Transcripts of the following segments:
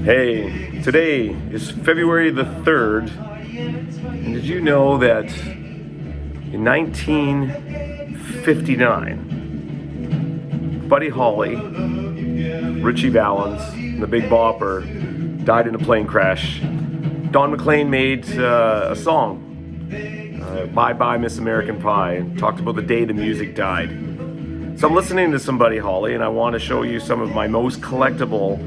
Hey, today is February the 3rd, and did you know that in 1959, Buddy Holly, Ritchie Valens, and the Big Bopper died in a plane crash? Don McLean made a song, Bye Bye Miss American Pie, and talked about the day the music died. So I'm listening to some Buddy Holly, and I want to show you some of my most collectible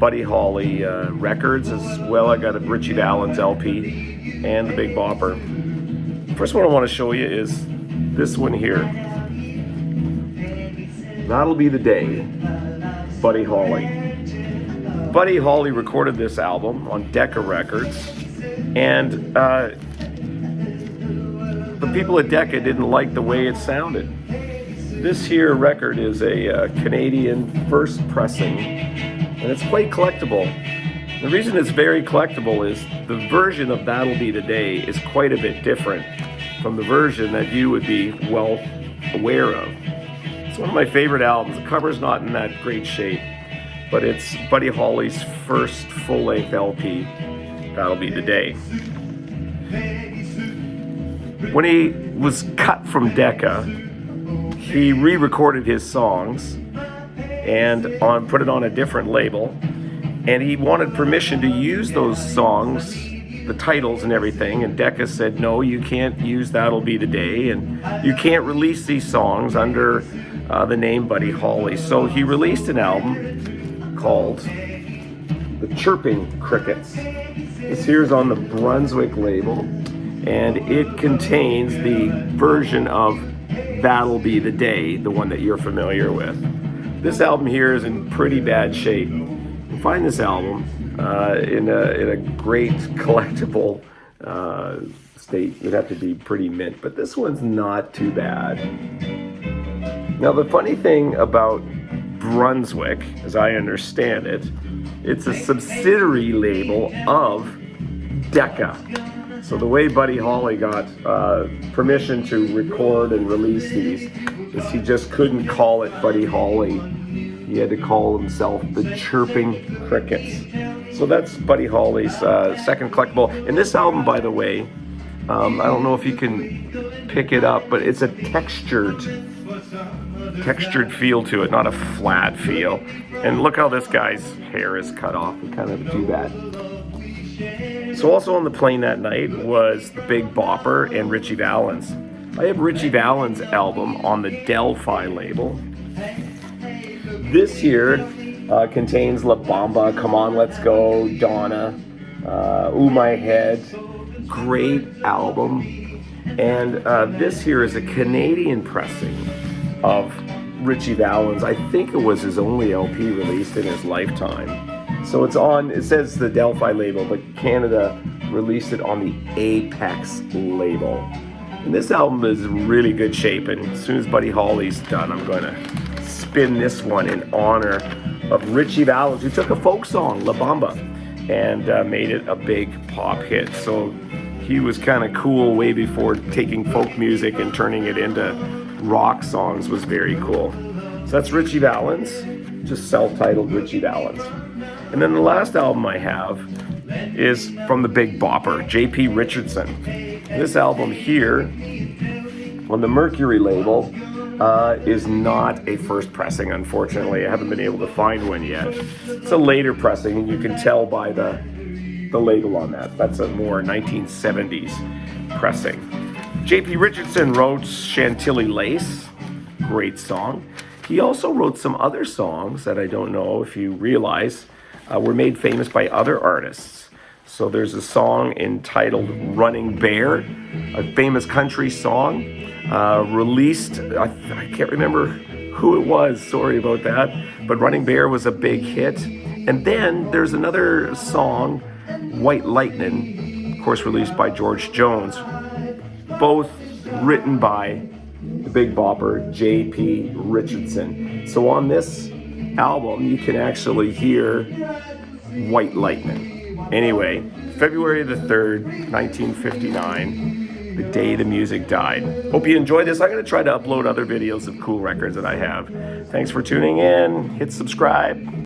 Buddy Holly records, as well. I got a Ritchie Valens LP and the Big Bopper. First one I want to show you is this one here. That'll Be the Day, Buddy Holly. Buddy Holly recorded this album on Decca Records, and the people at Decca didn't like the way it sounded. This here record is a Canadian first pressing, and it's quite collectible. The reason it's very collectible is the version of That'll Be the Day is quite a bit different from the version that you would be well aware of. It's one of my favorite albums. The cover's not in that great shape, but it's Buddy Holly's first full-length LP, That'll Be the Day. When he was cut from Decca, he re-recorded his songs and put it on a different label, and he wanted permission to use those songs, the titles and everything, and Decca said, no, you can't use That'll Be the Day, and you can't release these songs under the name Buddy Holly. So he released an album called The Chirping Crickets. This here's on the Brunswick label, and it contains the version of That'll Be the Day, the one that you're familiar with. This album here is in pretty bad shape. You find this album in a great collectible state. You'd have to be pretty mint, but this one's not too bad. Now, the funny thing about Brunswick, as I understand it, it's a subsidiary label of Decca. So the way Buddy Holly got permission to record and release these is he just couldn't call it Buddy Holly. He had to call himself the Chirping Crickets. So that's Buddy Holly's second collectible. And this album, by the way, I don't know if you can pick it up, but it's a textured feel to it, not a flat feel. And look how this guy's hair is cut off. We kind of do that. So also on the plane that night was the Big Bopper and Ritchie Valens. I have Ritchie Valens' album on the Delphi label. This here contains La Bamba, Come On Let's Go, Donna, Ooh My Head. Great album. And this here is a Canadian pressing of Ritchie Valens. I think it was his only LP released in his lifetime. So it says the Delphi label, but Canada released it on the Apex label. And this album is in really good shape, and as soon as Buddy Holly's done, I'm going to spin this one in honor of Ritchie Valens, who took a folk song, La Bamba, and made it a big pop hit. So he was kind of cool way before taking folk music and turning it into rock songs was very cool. So that's Ritchie Valens, just self-titled Ritchie Valens. And then the last album I have is from the Big Bopper, J.P. Richardson. This album here, on the Mercury label, is not a first pressing, unfortunately. I haven't been able to find one yet. It's a later pressing, and you can tell by the label on that. That's a more 1970s pressing. J.P. Richardson wrote Chantilly Lace, great song. He also wrote some other songs that I don't know if you realize were made famous by other artists. So there's a song entitled Running Bear, a famous country song, released, I can't remember who it was, sorry about that, but Running Bear was a big hit. And then there's another song, White Lightning, of course released by George Jones, both written by the Big Bopper, J.P. Richardson. So on this album, you can actually hear White Lightning. Anyway, February the 3rd, 1959, the day the music died. Hope you enjoyed this. I'm going to try to upload other videos of cool records that I have. Thanks for tuning in. Hit subscribe.